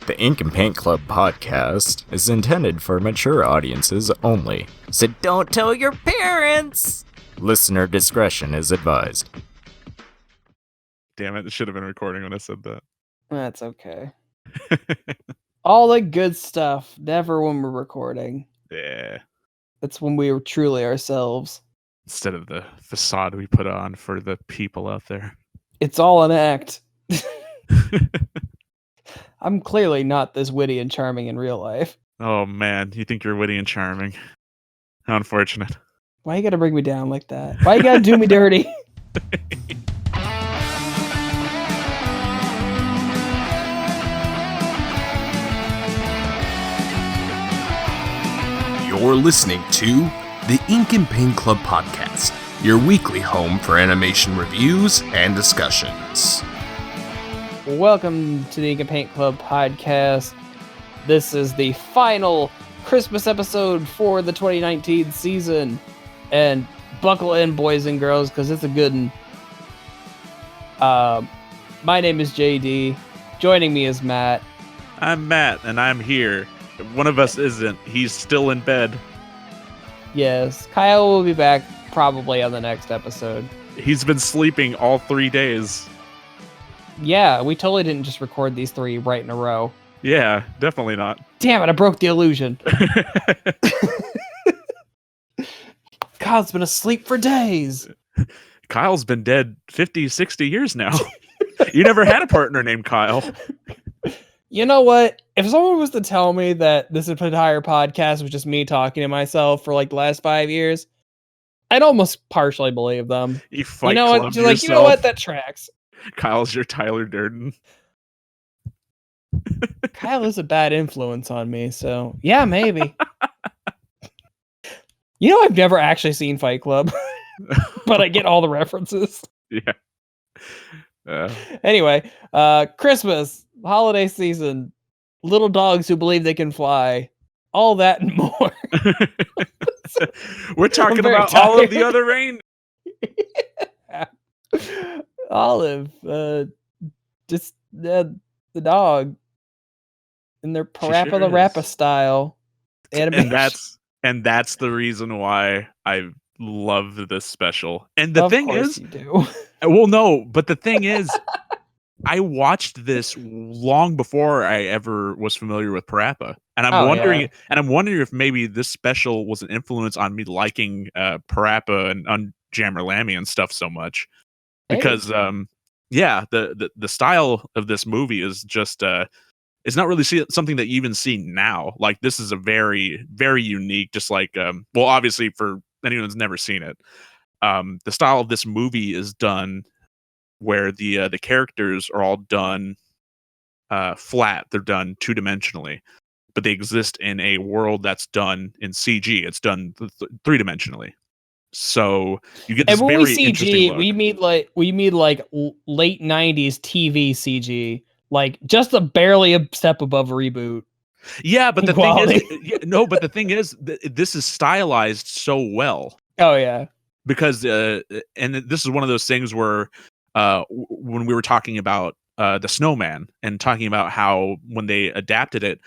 The Ink and Paint Club podcast is intended for mature audiences only, so don't tell your parents! Listener discretion is advised. Damn it, it should have been recording when I said that. That's okay. All the good stuff, never when we're recording. Yeah. It's when we are truly ourselves. Instead of the facade we put on for the people out there. It's all an act. I'm clearly not this witty and charming in real life. Oh man, you think you're witty and charming. How unfortunate. Why you gotta bring me down like that? Why you gotta do me dirty? You're listening to the Ink and Paint Club podcast, your weekly home for animation reviews and discussions. Welcome to the Ink and Paint Club podcast. This is the final Christmas episode for the 2019 season. And buckle in, boys and girls, because it's a good one. My name is JD. Joining me is Matt. I'm Matt, and I'm here. One of us isn't. He's still in bed. Yes, Kyle will be back probably on the next episode. He's been sleeping all 3 days. Yeah, we totally didn't just record these three right in a row. Yeah, definitely not. Damn it, I broke the illusion. Kyle's been asleep for days. Kyle's been dead 50, 60 years now. You never had a partner named Kyle. You know what? If someone was to tell me that this entire podcast was just me talking to myself for like the last 5 years, I'd almost partially believe them. You fight you know what? clubbed You're like, yourself. you know what? That tracks. Kyle's your Tyler Durden. Kyle is a bad influence on me, so yeah, maybe. You know, I've never actually seen Fight Club, but I get all the references. Yeah. Anyway, Christmas, holiday season, little dogs who believe they can fly, all that and more. We're talking very about tired. Olive the Other Reindeer. Olive, just the dog in their Parappa sure the is. Rappa style animation. And that's the reason why I love this special. And the Of thing course is, you do. well, no, but the thing is, I watched this long before I ever was familiar with Parappa, and I'm wondering if maybe this special was an influence on me liking Parappa and Jammer Lammy and stuff so much, because the style of this movie is just it's not really something that you even see now. Like, this is a very, very unique, just like well, obviously for anyone who's never seen it, the style of this movie is done where the characters are all done flat. They're done two-dimensionally, but they exist in a world that's done in CG. It's done three-dimensionally. So you get this and when very we interesting CG, look. we mean like late 90s TV CG, like just barely a step above reboot. Yeah, but the quality. thing is, this is stylized so well. Oh yeah, because and this is one of those things where when we were talking about the Snowman and talking about how when they adapted it,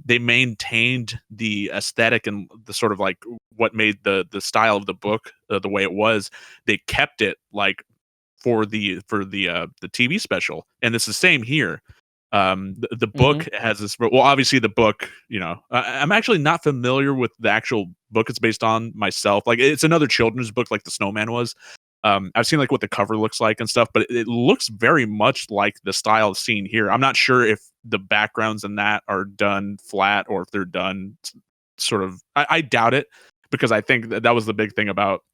they maintained the aesthetic and the sort of like what made the style of the book the way it was. They kept it like for the TV special, and it's the same here. The book has this. Well, obviously the book, I'm actually not familiar with the actual book it's based on myself. Like, it's another children's book, like the Snowman was. I've seen like what the cover looks like and stuff, but it looks very much like the style seen here. I'm not sure if the backgrounds in that are done flat or if they're done sort of. I doubt it, because I think that was the big thing about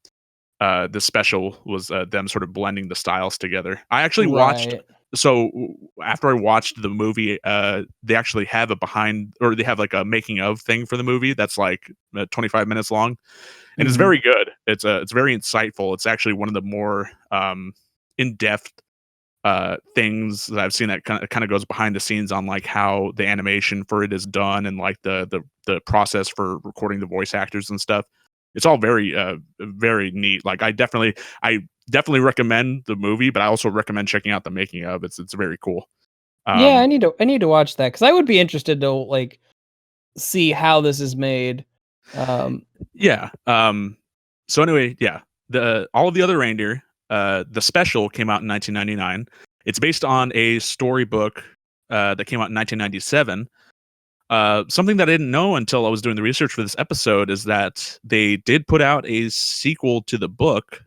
the special was them sort of blending the styles together. I actually watched. So after I watched the movie, they actually have they have like a making of thing for the movie that's like 25 minutes long, and it's very good. It's very insightful. It's actually one of the more in-depth things that I've seen that kind of goes behind the scenes on like how the animation for it is done and like the process for recording the voice actors and stuff. It's all very very neat. Like, I definitely recommend the movie, but I also recommend checking out the making of. It's very cool. Yeah, I need to watch that because I would be interested to like see how this is made. Yeah. So anyway, yeah, the All of the Other Reindeer, the special came out in 1999. It's based on a storybook that came out in 1997. Something that I didn't know until I was doing the research for this episode is that they did put out a sequel to the book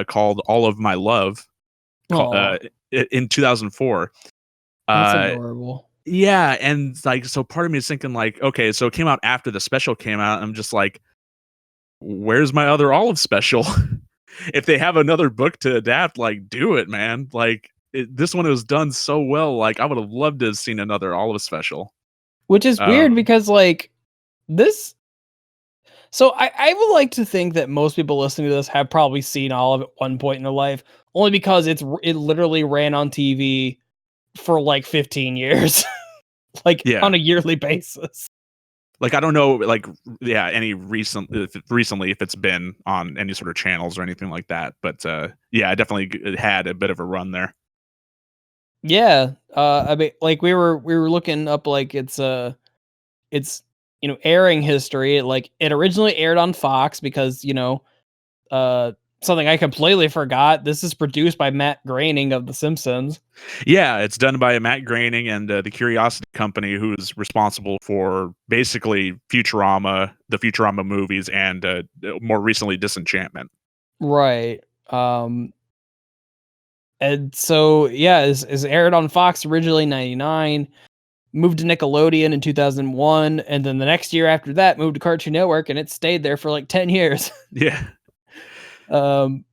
called All of My Love Aw, in 2004. that's Uh, adorable. yeah, and like, so part of me is thinking like, okay, so it came out after the special came out. I'm just like, where's my other Olive special? If they have another book to adapt, like, do it, man. Like, this one was done so well. Like, I would have loved to have seen another Olive special. Which is weird Um, because like this. So I would like to think that most people listening to this have probably seen Olive at one point in their life, only because it literally ran on TV for like 15 years, like yeah. on a yearly basis. Like, I don't know, like, yeah, any recently if it's been on any sort of channels or anything like that, but yeah, I definitely it had a bit of a run there. Yeah, I mean, like we were looking up like it's airing history. Like it originally aired on Fox because uh something I completely forgot. This is produced by Matt Groening of The Simpsons. Yeah, it's done by Matt Groening and the Curiosity Company, who's responsible for basically Futurama, the Futurama movies, and more recently Disenchantment. Right. And so yeah, is aired on Fox originally in 99, moved to Nickelodeon in 2001, and then the next year after that moved to Cartoon Network, and it stayed there for like 10 years. Yeah, um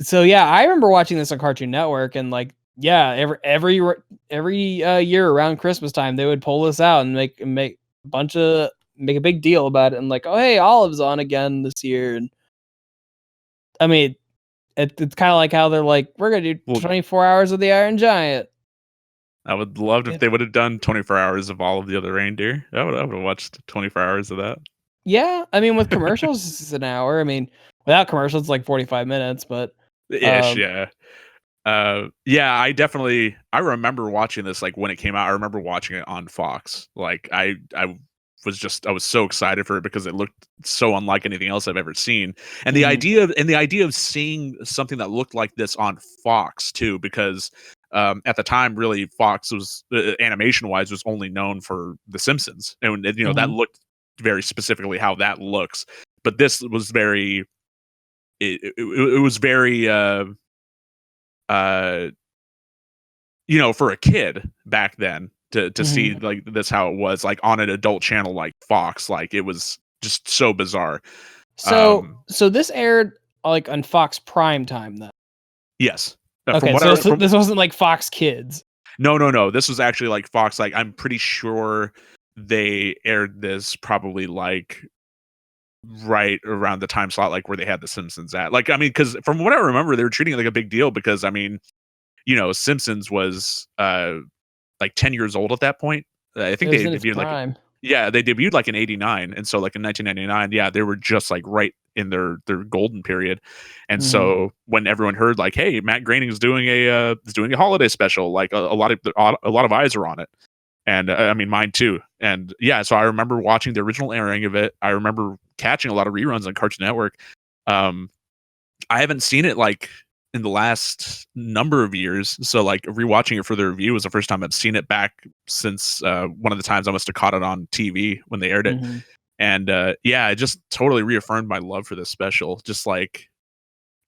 so yeah, I remember watching this on Cartoon Network, and like yeah, every year around Christmas time they would pull this out and make a big deal about it, and like, oh hey, Olive's on again this year. And I mean, it's kind of like how they're like, we're gonna do well, 24 hours of the Iron Giant. I would love if Yeah. they would have done 24 hours of All of the Other Reindeer. I would have watched 24 hours of that. Yeah, I mean with commercials it's an hour. I mean without commercials it's like 45 minutes, but Ish, um yeah. Yeah, I remember watching this like when it came out. I remember watching it on Fox. Like I was so excited for it because it looked so unlike anything else I've ever seen. And mhm, the idea of seeing something that looked like this on Fox too, because at the time really Fox was animation wise was only known for The Simpsons, and that mhm. looked very specifically how that looks. But this was very it was very uh for a kid back then to see Mhm. like this how it was like on an adult channel like Fox, like it was just so bizarre. So Um so this aired like on Fox Prime Time then. yes. From Okay, what so I from this wasn't like Fox Kids. no, this was actually like Fox, like I'm pretty sure they aired this probably like right around the time slot like where they had the Simpsons at. Like I mean, because from what I remember, they were treating it like a big deal because I mean, Simpsons was like 10 years old at that point. I It think was they in its debuted like prime. yeah, they debuted like in '89, and so like in 1999, yeah, they were just like right in their golden period. And Mhm. so when everyone heard like, hey, Matt Groening is doing a holiday special, like a lot of eyes are on it, and I mean mine too. And yeah, so I remember watching the original airing of it. I remember catching a lot of reruns on Cartoon Network. Um, I haven't seen it like in the last number of years. So like rewatching it for the review was the first time I've seen it back since one of the times I must have caught it on TV when they aired it. Mhm. And yeah, it just totally reaffirmed my love for this special. Just like,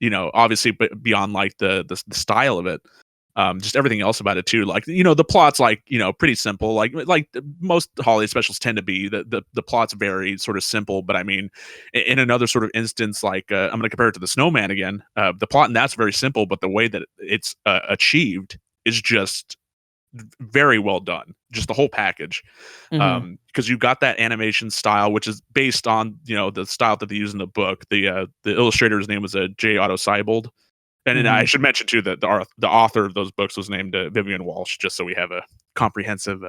obviously beyond like the style of it. Just everything else about it too. Like, the plot's like, pretty simple. Like most holiday specials tend to be. The plot's very sort of simple, but I mean, in another sort of instance, like I'm going to compare it to the Snowman again. The plot and that's very simple, but the way that it's achieved is just very well done. Just the whole package, Mhm. because you got that animation style, which is based on the style that they use in the book. The illustrator's name was J. Otto Seibold. And then I Mhm. should mention too that the author of those books was named Vivian Walsh, just so we have a comprehensive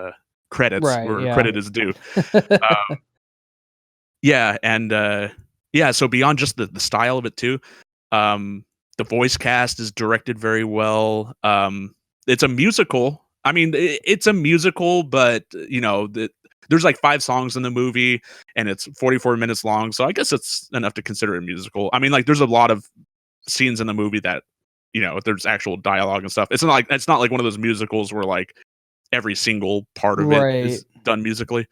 credits Right, where yeah. credit is due. Yeah, and yeah, so beyond just the style of it too, um, the voice cast is directed very well. It's a musical, I mean, it's a musical, but there's like 5 songs in the movie, and it's 44 minutes long. So I guess it's enough to consider a musical. I mean, like there's a lot of scenes in the movie that there's actual dialogue and stuff. It's not like one of those musicals where like every single part of it Right. is done musically.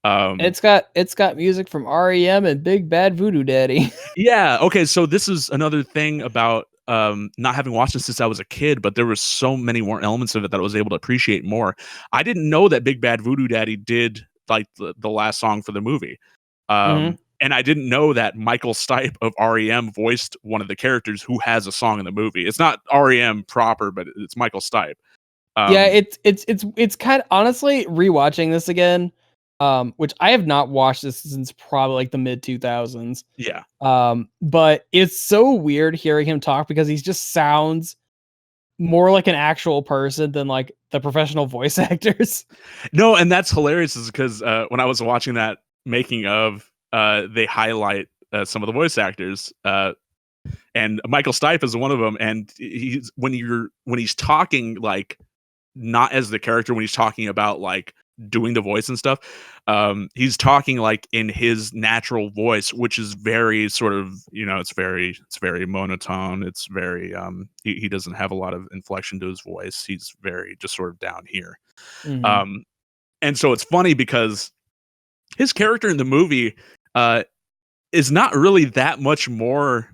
It's got music from REM and Big Bad Voodoo Daddy. Yeah. Okay. So this is another thing about not having watched this since I was a kid, but there was so many more elements of it that I was able to appreciate more. I didn't know that Big Bad Voodoo Daddy did like the last song for the movie. And I didn't know that Michael Stipe of REM voiced one of the characters who has a song in the movie. It's not REM proper, but it's Michael Stipe. Yeah, it's kind of honestly rewatching this again, which I have not watched this since probably like the mid 2000s. Yeah. But it's so weird hearing him talk because he just sounds more like an actual person than like the professional voice actors. No, and that's hilarious is because when I was watching that making of, they highlight some of the voice actors, and Michael Stipe is one of them. And he's when he's talking like not as the character, when he's talking about like doing the voice and stuff, he's talking like in his natural voice, which is very sort of it's very monotone. It's very he doesn't have a lot of inflection to his voice. He's very just sort of down here. And so it's funny because his character in the movie is not really that much more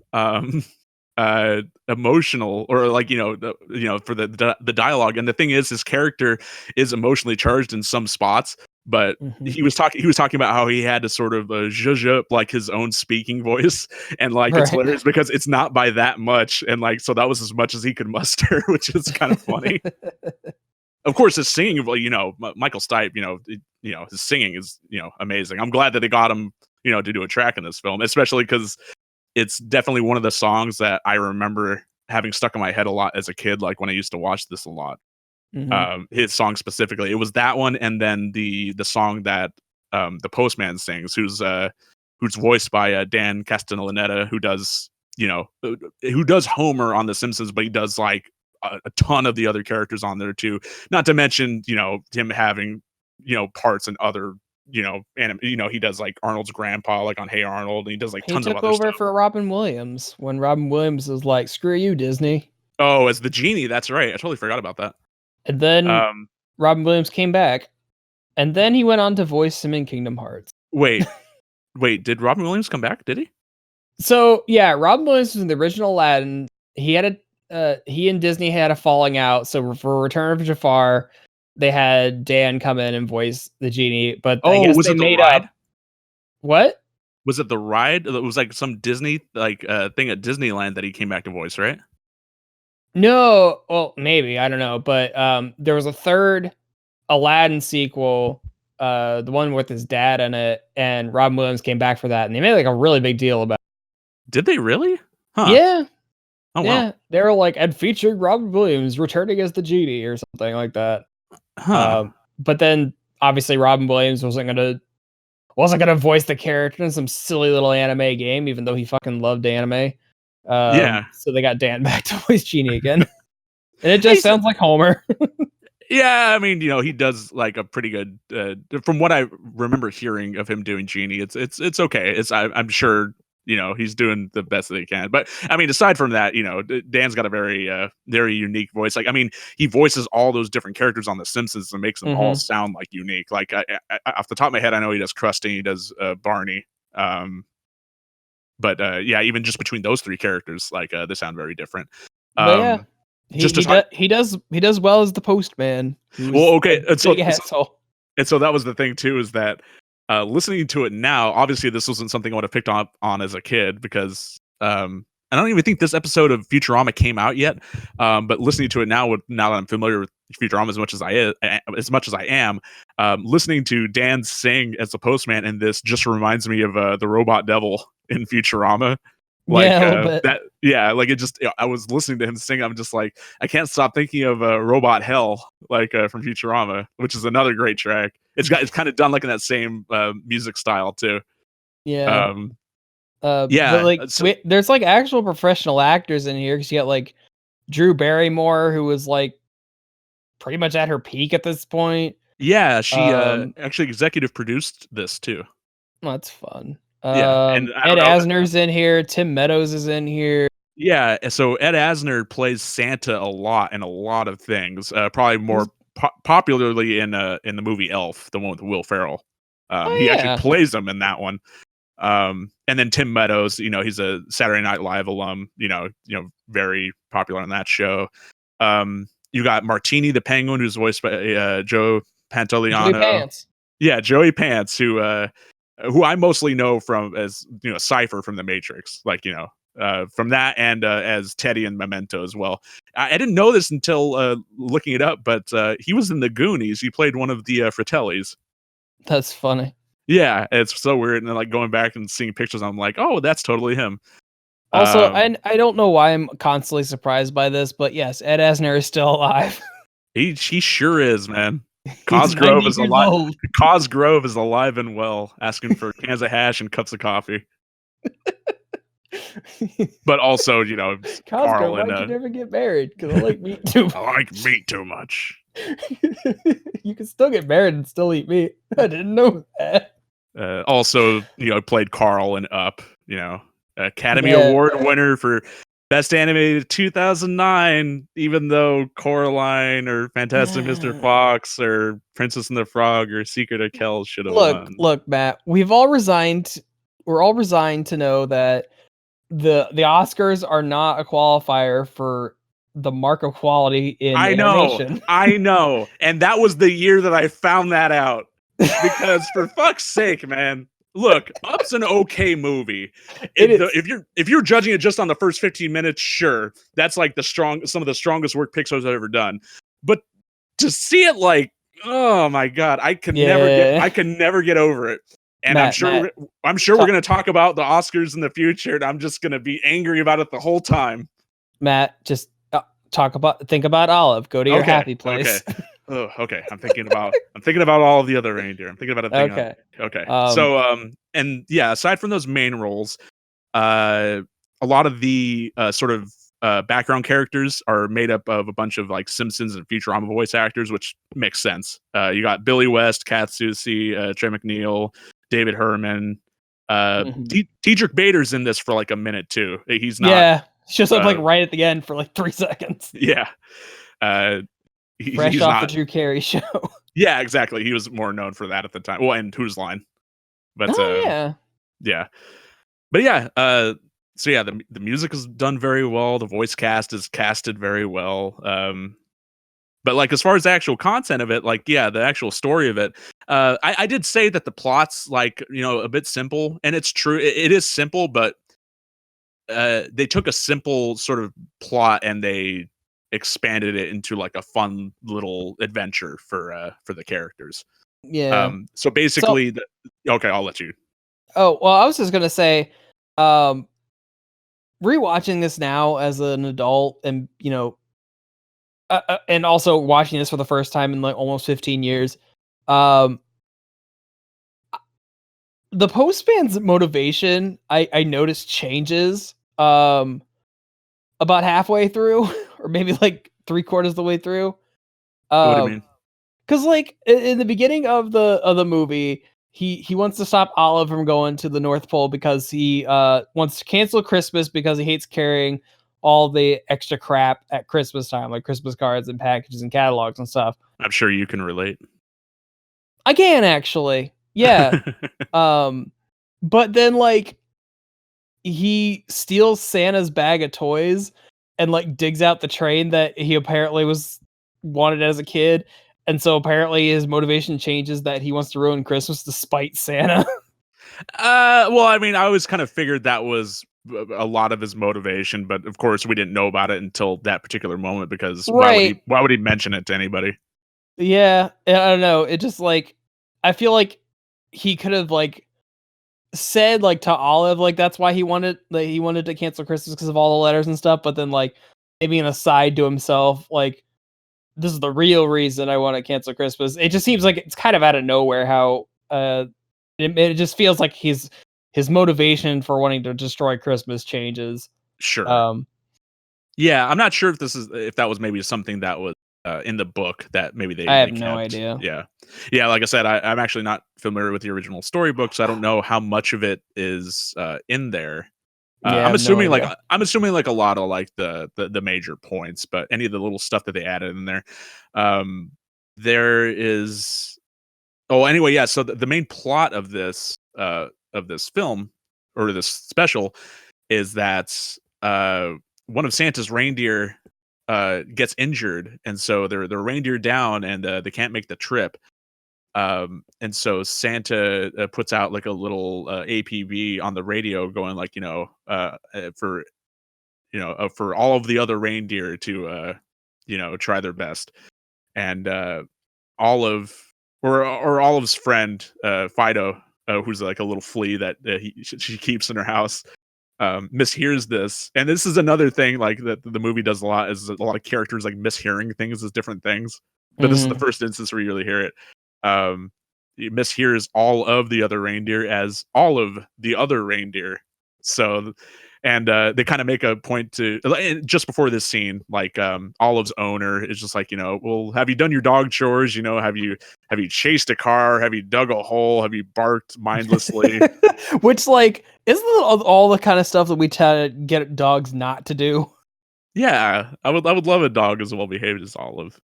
emotional or like for the dialogue. And the thing is, his character is emotionally charged in some spots, but he was talking about how he had to sort of zhuzh up like his own speaking voice, and like it's hilarious because it's not by that much, and like so that was as much as he could muster, which is kind of funny. Of course, his singing, well, Michael Stipe, his singing is amazing. I'm glad that they got him to do a track in this film, especially because it's definitely one of the songs that I remember having stuck in my head a lot as a kid, like when I used to watch this a lot. His song specifically, it was that one, and then the song that the Postman sings, who's voiced by Dan Castellaneta, who does Homer on The Simpsons, but he does like a ton of the other characters on there too. Not to mention him having parts in other he does like Arnold's grandpa, like on Hey Arnold, and he does like tons of other stuff. He took over for Robin Williams when Robin Williams was like, "Screw you, Disney." Oh, as the genie, that's right. I totally forgot about that. And then Robin Williams came back, and then he went on to voice him in Kingdom Hearts. Wait, did Robin Williams come back? Did he? So yeah, Robin Williams was in the original Aladdin. He and Disney had a falling out. So for Return of Jafar, they had Dan come in and voice the genie, but I guess was they it the made ride? up. What? Was it the ride? It was like some Disney like thing at Disneyland that he came back to voice, right? No, well, maybe, I don't know, but there was a third Aladdin sequel, the one with his dad in it, and Robin Williams came back for that, and they made like a really big deal about it. Did they really? Huh. Yeah. Oh yeah. wow. They were like, and featured Robin Williams returning as the genie or something like that. Huh. But then obviously Robin Williams wasn't gonna voice the character in some silly little anime game, even though he fucking loved anime. Yeah. So they got Dan back to voice Genie again, and it just sounds like Homer. Yeah, I mean, he does like a pretty good. From what I remember hearing of him doing Genie, it's okay. I'm sure he's doing the best that he can. But I mean, aside from that, Dan's got a very very unique voice. Like, I mean, he voices all those different characters on The Simpsons and makes them all sound like unique. Like I, off the top of my head, I know he does Krusty, he does Barney. But yeah, even just between those three characters, like they sound very different. But yeah, he does well as the postman. Well, okay, and so that was the thing too, is that listening to it now, obviously this wasn't something I would have picked up on as a kid because I don't even think this episode of Futurama came out yet. But listening to it now that I'm familiar with Futurama as much as I am, listening to Dan sing as the postman in this just reminds me of the Robot Devil in Futurama. Like that, yeah. Like it just, I was listening to him sing. I'm just like, I can't stop thinking of Robot Hell, like from Futurama, which is another great track. It's kind of done like in that same music style too. Yeah. Yeah. But like, there's like actual professional actors in here because you got like Drew Barrymore, who was like pretty much at her peak at this point. Yeah, she Um, actually executive produced this too. That's fun. Yeah, and I Ed don't know. Asner's in here. Tim Meadows is in here. Yeah, so Ed Asner plays Santa a lot in a lot of things. Probably more popularly in the movie Elf, the one with Will Ferrell. He actually Yeah. plays him in that one. And then Tim Meadows, he's a Saturday Night Live alum. Very popular on that show. You got Martini the Penguin, who's voiced by Joe Pantoliano. Joey Pants. Yeah, Joey Pants, who I mostly know from as Cypher from The Matrix, from that, and as Teddy in Memento as well. I didn't know this until looking it up, but he was in the Goonies. He played one of the Fratellis. That's funny. Yeah, it's so weird. And then going back and seeing pictures, I'm like, oh, that's totally him. Also, I don't know why I'm constantly surprised by this, but yes, Ed Asner is still alive. He sure is, man. He's Cosgrove 90 is years alive. old. Cosgrove is alive and well, asking for cans of hash and cups of coffee. But also, Carl Cosgrove, and why'd you never get married? Because I like meat too much. I like meat too much. You can still get married and still eat meat. I didn't know that. Also, played Carl in Up. Academy Yeah. Award winner for Best Animated 2009. Even though Coraline or Fantastic Mr. Fox or Princess and the Frog or Secret of Kells should have won. Look, Matt. We're all resigned to know that the Oscars are not a qualifier for the mark of quality in animation. I know. And that was the year that I found that out. Because for fuck's sake, man. Look, Up's an okay movie. If you're judging it just on the first 15 minutes, sure. That's like some of the strongest work Pixar's ever done. But to see it oh my god, I can never get over it. And Matt, I'm sure we're going to talk about the Oscars in the future, and I'm just going to be angry about it the whole time. Matt, just think about Olive. Go to your happy place. Okay. Oh, okay. I'm thinking about all of the other reindeer. I'm thinking about a thing. Okay. So and yeah, aside from those main roles, a lot of the sort of background characters are made up of a bunch of Simpsons and Futurama voice actors, which makes sense. You got Billy West, Kat Susi, Trey McNeil, David Herman. Diedrich Bader's in this for a minute too. He's not. Yeah, shows up right at the end for 3 seconds. Yeah. Fresh off the Drew Carey show. Yeah, exactly. He was more known for that at the time. Well, and Who's Line. But yeah. But yeah, so yeah, the music is done very well. The voice cast is casted very well. But as far as the actual content of it, the actual story of it, I did say that the plot's a bit simple, and it's true. It is simple, but they took a simple sort of plot and they expanded it into a fun little adventure for the characters. Yeah. So basically, okay, I'll let you. Oh, well, I was just gonna say, rewatching this now as an adult, and and also watching this for the first time in almost 15 years, the Postman's motivation, I noticed changes about halfway through, or maybe 3/4 of the way through. What do you mean? Because in the beginning of the movie, he wants to stop Olive from going to the North Pole because he wants to cancel Christmas because he hates carrying all the extra crap at Christmas time, like Christmas cards and packages and catalogs and stuff. I'm sure you can relate. I can actually, yeah. But then he steals Santa's bag of toys and digs out the train that he apparently wanted as a kid. And so apparently his motivation changes that he wants to ruin Christmas to spite Santa. Well, I mean, I always kind of figured that was a lot of his motivation, but of course we didn't know about it until that particular moment because right. why would he mention it to anybody? Yeah, I don't know. It just I feel like he could have said to Olive that's why he wanted to cancel Christmas because of all the letters and stuff, but then maybe an aside to himself this is the real reason I want to cancel Christmas. It just seems like it's kind of out of nowhere how it just feels like his motivation for wanting to destroy Christmas changes. Sure. Yeah, I'm not sure if that was maybe something that was in the book that maybe they I have they no kept. idea. Yeah. Like I said, I'm actually not familiar with the original storybook, so I don't know how much of it is in there. Yeah, I I'm have no assuming idea. like a lot of like the major points, but any of the little stuff that they added in there, there is. Oh, anyway, yeah. So the main plot of this film or this special is that one of Santa's reindeer gets injured, and so they're reindeer down, and they can't make the trip. And so Santa puts out like a little APB on the radio, going like, for all of the other reindeer to try their best, and Olive or Olive's friend Fido, who's like a little flea that she keeps in her house, mishears this. And this is another thing like that the movie does a lot, is a lot of characters like mishearing things as different things. But this is the first instance where you really hear it. He mishears all of the other reindeer as Olive the Other Reindeer. So, and they kind of make a point to, and just before this scene, like Olive's owner is just like, well, have you done your dog chores? Have you chased a car? Have you dug a hole? Have you barked mindlessly? Which, like, isn't all the kind of stuff that we try to get dogs not to do? Yeah, I would love a dog as well behaved as Olive.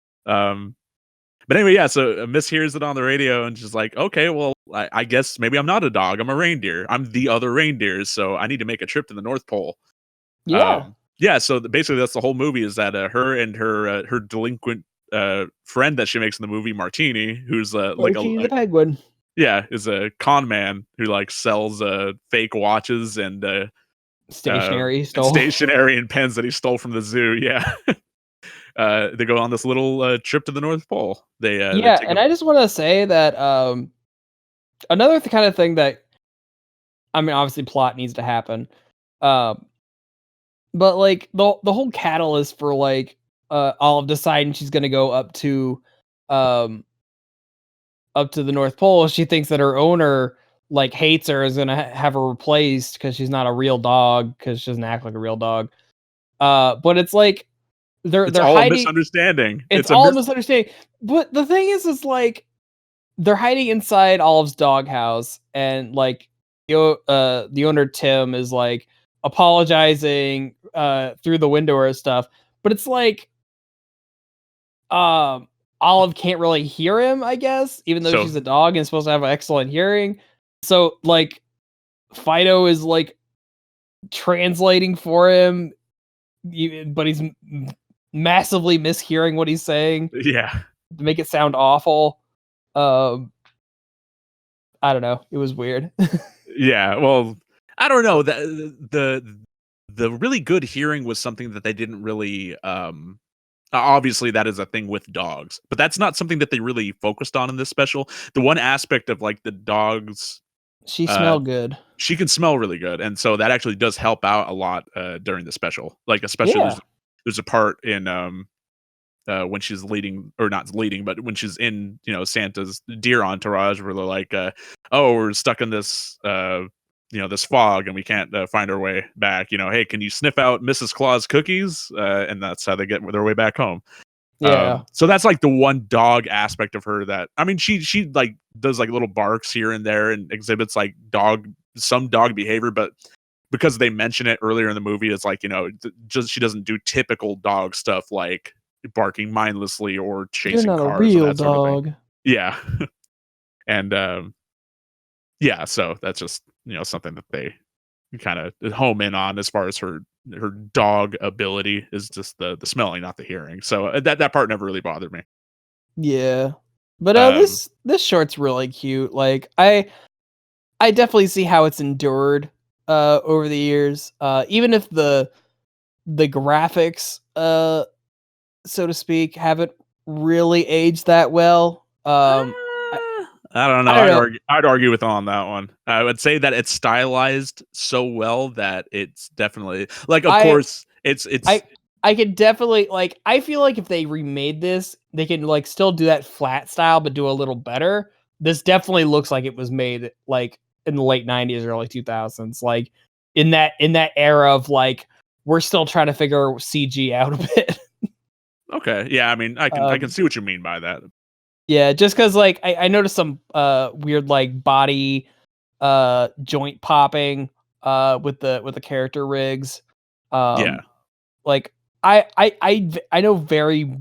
But anyway, yeah, so Miss hears it on the radio and she's like, okay, well, I guess maybe I'm not a dog. I'm a reindeer. I'm the other reindeers, so I need to make a trip to the North Pole. Yeah. Yeah, so basically that's the whole movie, is that her and her delinquent friend that she makes in the movie, Martini, who's like Martini the Penguin. Yeah, is a con man who like sells fake watches and Stationery stationery and pens that he stole from the zoo. Yeah. They go on this little trip to the North Pole. I just want to say that another kind of thing that, I mean, obviously plot needs to happen, but like the whole catalyst for like Olive deciding she's gonna go up to the North Pole, she thinks that her owner like hates her, is gonna have her replaced because she's not a real dog, because she doesn't act like a real dog. But it's like they're all hiding. a misunderstanding. It's all a misunderstanding. But the thing is like they're hiding inside Olive's doghouse, and like the owner Tim is like apologizing through the window or stuff. But it's like Olive can't really hear him, I guess, even though she's a dog and supposed to have excellent hearing. So like Fido is like translating for him, but he's massively mishearing what he's saying. Yeah. To make it sound awful. I don't know. It was weird. Yeah. Well, I don't know. The really good hearing was something that they didn't really obviously that is a thing with dogs, but that's not something that they really focused on in this special. The one aspect of like the dogs, she smelled good. She can smell really good, and so that actually does help out a lot during the special. Like especially there's a part in when she's leading, or not leading, but when she's in Santa's deer entourage, where they're like, oh, we're stuck in this this fog and we can't find our way back. Hey, can you sniff out Mrs. Claus cookies? And that's how they get their way back home. Yeah. So that's like the one dog aspect of her that, I mean, she like does like little barks here and there and exhibits like some dog behavior, but because they mention it earlier in the movie, it's like, just she doesn't do typical dog stuff like barking mindlessly or chasing You're not cars. a real that sort dog. of thing. Yeah. And yeah, so that's just something that they kind of home in on as far as her dog ability is just the smelling, not the hearing. So that part never really bothered me. Yeah, but this short's really cute. Like I definitely see how it's endured over the years. Even if the graphics, so to speak, haven't really aged that well. I don't know. I'd argue with on that one. I would say that it's stylized so well that it's definitely like, of course, it's. I could definitely like. I feel like if they remade this, they can like still do that flat style, but do a little better. This definitely looks like it was made like in the late 90s, early 2000s, like in that era of like we're still trying to figure CG out a bit. Okay. Yeah, I mean, I can see what you mean by that. Yeah, just because like I noticed some weird like body joint popping with the character rigs. Yeah. Like I know very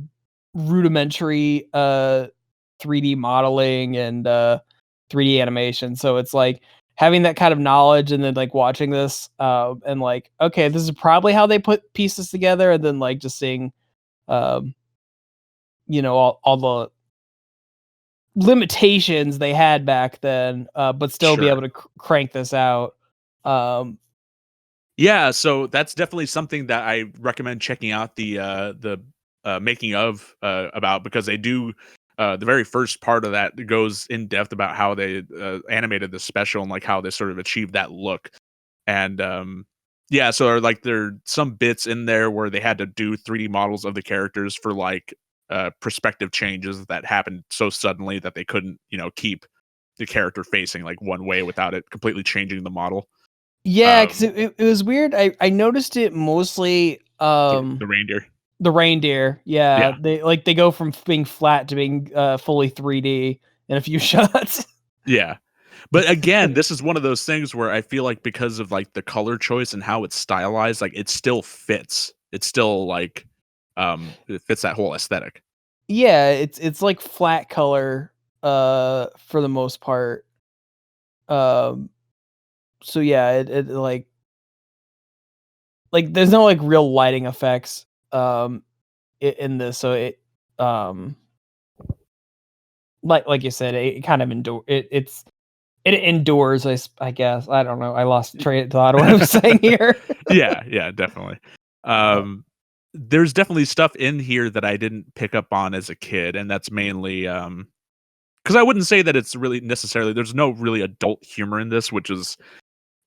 rudimentary 3D modeling and 3D animation, so it's like having that kind of knowledge and then like watching this and like, okay, this is probably how they put pieces together, and then like just seeing um all the limitations they had back then, but still be Sure. able to crank this out. Um, Yeah, so that's definitely something that I recommend checking out the making of about, because they do the very first part of that goes in depth about how they animated the special and like how they sort of achieved that look. And yeah, so like there are some bits in there where they had to do 3D models of the characters for like perspective changes that happened so suddenly that they couldn't, keep the character facing like one way without it completely changing the model. yeah, because Um, it was weird. I noticed it mostly the reindeer. the reindeer. Yeah, Yeah. they go from being flat to being fully 3D in a few shots. Yeah. But again, this is one of those things where I feel like because of like the color choice and how it's stylized, like it still fits. It's still like it fits that whole aesthetic. Yeah, it's like flat color for the most part. Um, so yeah, it like there's no like real lighting effects in this, so um like you said, it kind of it endures, I guess. I don't know, I lost train of thought of what I was saying here. Yeah, definitely. Um there's definitely stuff in here that I didn't pick up on as a kid, and that's mainly because I wouldn't say that it's really necessarily, there's no really adult humor in this, which is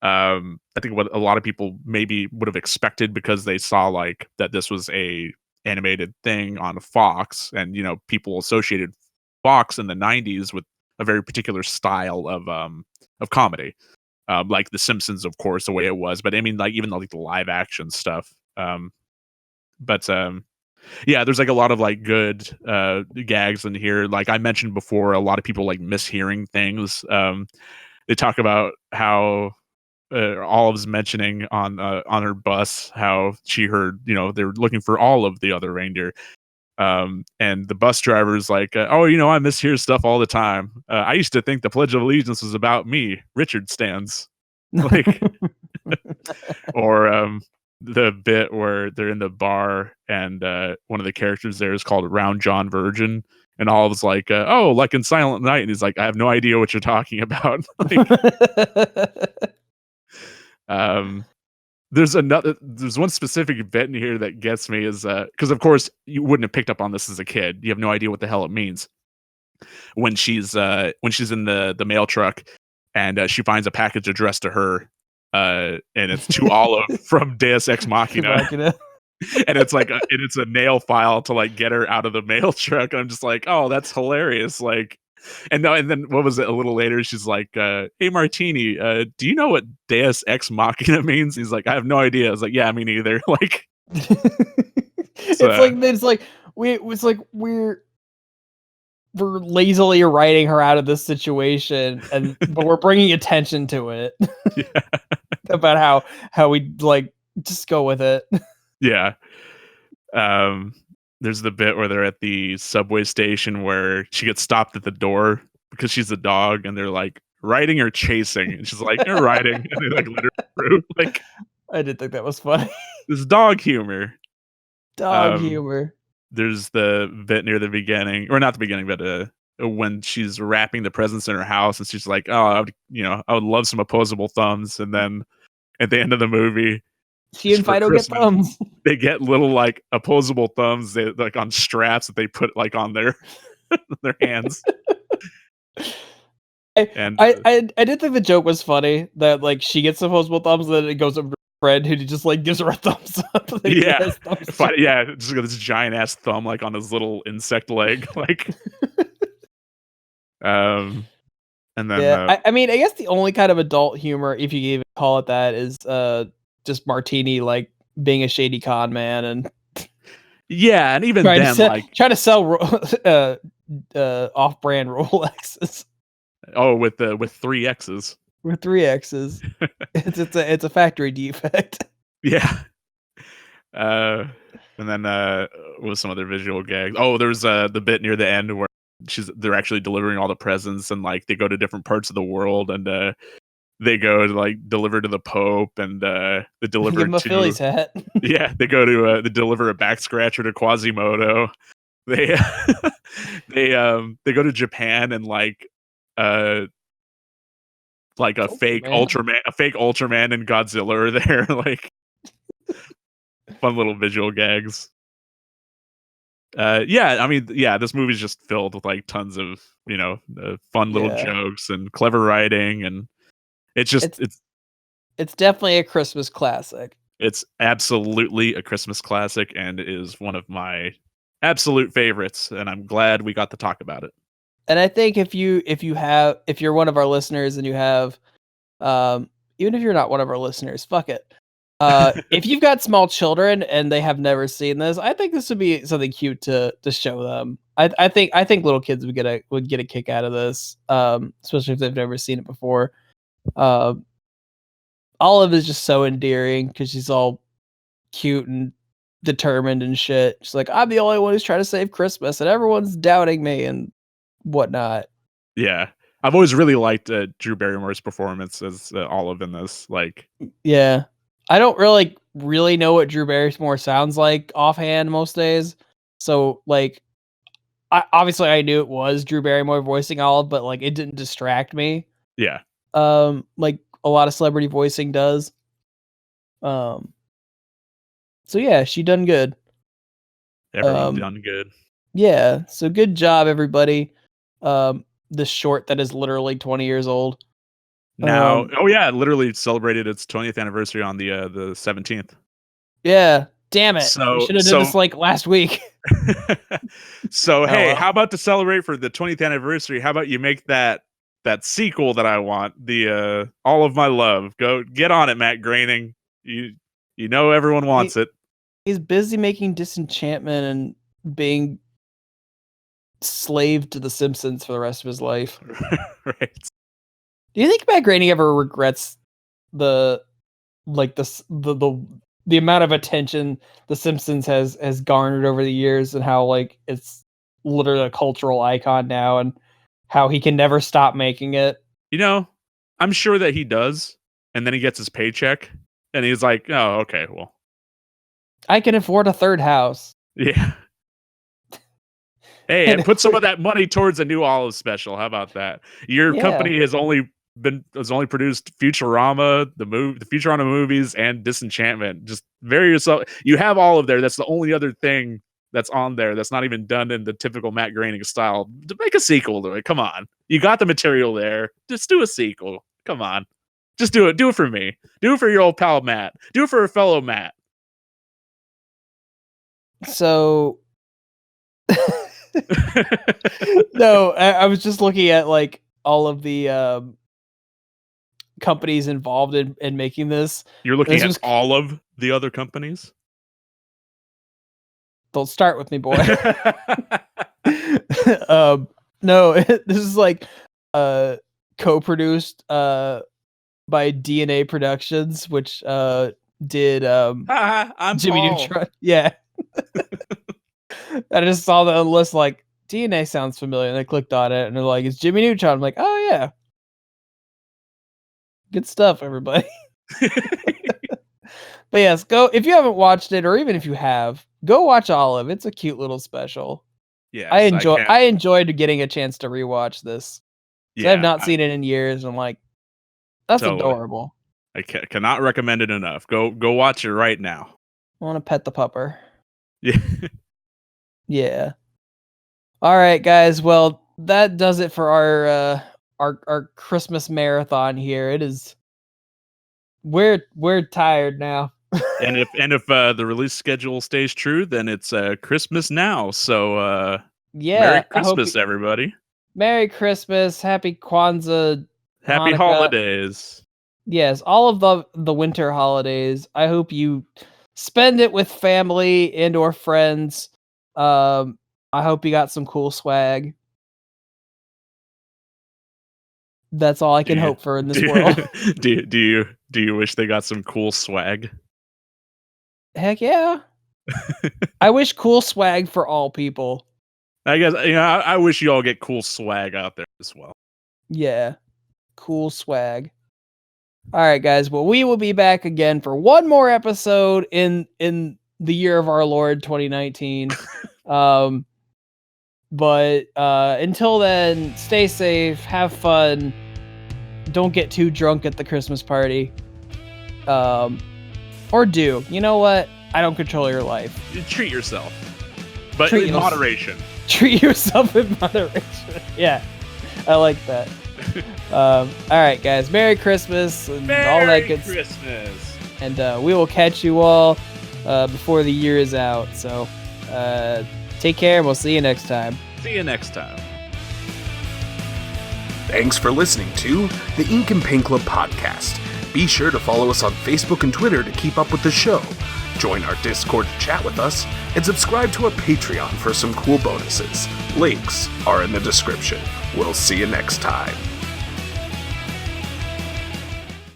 I think what a lot of people maybe would have expected, because they saw like that this was a animated thing on Fox, and people associated Fox in the 90s with a very particular style of comedy, like The Simpsons, of course, the way it was, but I mean, like even like the live action stuff. But yeah, there's like a lot of like good gags in here. Like I mentioned before, a lot of people like mishearing things. They talk about how Olive's mentioning on her bus how she heard, they were looking for Olive the Other Reindeer, and the bus driver's like, oh, I mishear stuff all the time. I used to think the Pledge of Allegiance was about me. Richard stands. Like, or the bit where they're in the bar and one of the characters there is called Round John Virgin, and Olive's like, oh, like in Silent Night, and he's like, I have no idea what you're talking about. Like, um there's one specific bit in here that gets me, is because of course you wouldn't have picked up on this as a kid. You have no idea what the hell it means when she's in the mail truck, and she finds a package addressed to her, and it's to Olive from Deus Ex Machina. And it's like it's a nail file to like get her out of the mail truck. And I'm just like, oh, that's hilarious. Like, and then what was it? A little later, she's like, "Hey, Martini, do you know what Deus Ex Machina means?" He's like, "I have no idea." I was like, "Yeah, me neither." Like, it's like we're lazily writing her out of this situation, but we're bringing attention to it. yeah, About how we like just go with it. yeah. There's the bit where they're at the subway station where she gets stopped at the door because she's a dog, and they're like, riding or chasing, and she's like, "You're riding," and they like let her through. Like, I did think that was funny. this dog humor. Dog humor. There's the bit near the beginning, or not the beginning, but when she's wrapping the presents in her house, and she's like, "Oh, I would love some opposable thumbs," and then at the end of the movie, She and Fido get thumbs. they get little like opposable thumbs, like on straps that they put like on their their hands. I did think the joke was funny that like she gets opposable thumbs, and then it goes up to Fred, who just like gives her a thumbs up. Yeah, yeah, just got this giant ass thumb like on his little insect leg, like. And then yeah, I mean, I guess the only kind of adult humor, if you even call it that, is just Martini like being a shady con man, and Yeah, and even Trying then, trying to sell off-brand Rolexes with 3 X's. with 3 X's. It's a factory defect. Yeah. And then what was some other visual gags? Oh, there's the bit near the end where they're actually delivering all the presents, and like they go to different parts of the world, and they go to like deliver to the Pope, and they deliver Give him a to Phillies hat. yeah, they go to they deliver a back scratcher to Quasimodo. They they go to Japan and like a fake Ultraman and Godzilla are there, like fun little visual gags. Yeah, I mean, yeah, this movie's just filled with like tons of fun little jokes and clever writing, and it's definitely a Christmas classic. It's absolutely a Christmas classic and is one of my absolute favorites, and I'm glad we got to talk about it. And I think if you're one of our listeners and you have, even if you're not one of our listeners, fuck it. If you've got small children and they have never seen this, I think this would be something cute to show them. I think little kids would get a kick out of this, especially if they've never seen it before. Olive is just so endearing because she's all cute and determined and shit. She's like, I'm the only one who's trying to save Christmas, and everyone's doubting me and whatnot. Yeah, I've always really liked Drew Barrymore's performance as Olive in this. Like, yeah, I don't really know what Drew Barrymore sounds like offhand most days. So like, obviously I knew it was Drew Barrymore voicing Olive, but like it didn't distract me. Yeah. Like a lot of celebrity voicing does. So yeah, she done good. Everyone done good. Yeah, so good job, everybody. The short that is literally 20 years old. Now, oh yeah, it literally celebrated its 20th anniversary on the 17th. Yeah, damn it. So, we should have done this like last week. So hey, how about to celebrate for the 20th anniversary? How about you make that sequel that I want, the All of My Love? Go get on it, Matt Groening. You know everyone wants it. He's busy making Disenchantment and being slave to The Simpsons for the rest of his life. Right. Do you think Matt Groening ever regrets the amount of attention The Simpsons has garnered over the years, and how like it's literally a cultural icon now, and how he can never stop making it? I'm sure that he does, and then he gets his paycheck, and he's like, "Oh, okay, well, I can afford a third house." Yeah. Hey, and put some of that money towards a new Olive special. How about that? Your company has only produced Futurama, the Futurama movies, and Disenchantment. Just vary yourself. You have all of there. That's the only other thing that's on there that's not even done in the typical Matt Groening style. To make a sequel to it. Come on. You got the material there. Just do a sequel. Come on. Just do it. Do it for me. Do it for your old pal Matt. Do it for a fellow Matt. So no, I was just looking at like all of the companies involved in making this. You're looking at all of the other companies? Don't start with me, boy. No, this is like co-produced by DNA Productions, which did I'm Jimmy Paul. Neutron. Yeah. I just saw the list like DNA sounds familiar, and I clicked on it and they're like, it's Jimmy Neutron. I'm like, oh yeah. Good stuff, everybody. But yes, go if you haven't watched it, or even if you have, go watch Olive. It's a cute little special. Yeah, I enjoyed getting a chance to rewatch this. Yeah, I've not seen it in years. I'm like, that's adorable. I cannot recommend it enough. Go watch it right now. I want to pet the pupper. Yeah. Yeah. All right, guys. Well, that does it for our Christmas marathon here. It is. We're tired now. and if the release schedule stays true, then it's Christmas now. So yeah, Merry Christmas, everybody. Merry Christmas, Happy Kwanzaa, Happy Hanukkah. holidays. Yes, all of the winter holidays. I hope you spend it with family and or friends. I hope you got some cool swag. That's all I can hope for in this world. Do you wish they got some cool swag? Heck yeah. I wish cool swag for all people. I guess I wish you all get cool swag out there as well. Yeah. Cool swag. All right, guys. Well, we will be back again for one more episode in the year of our Lord 2019. But until then, stay safe, have fun, don't get too drunk at the Christmas party. Or do. You know what? I don't control your life. Treat yourself. But in moderation. Treat yourself in moderation. Yeah. I like that. All right, guys. Merry Christmas and all that good stuff. Merry Christmas. And we will catch you all before the year is out. So take care, and we'll see you next time. See you next time. Thanks for listening to the Ink and Paint Club podcast. Be sure to follow us on Facebook and Twitter to keep up with the show. Join our Discord to chat with us, and subscribe to our Patreon for some cool bonuses. Links are in the description. We'll see you next time.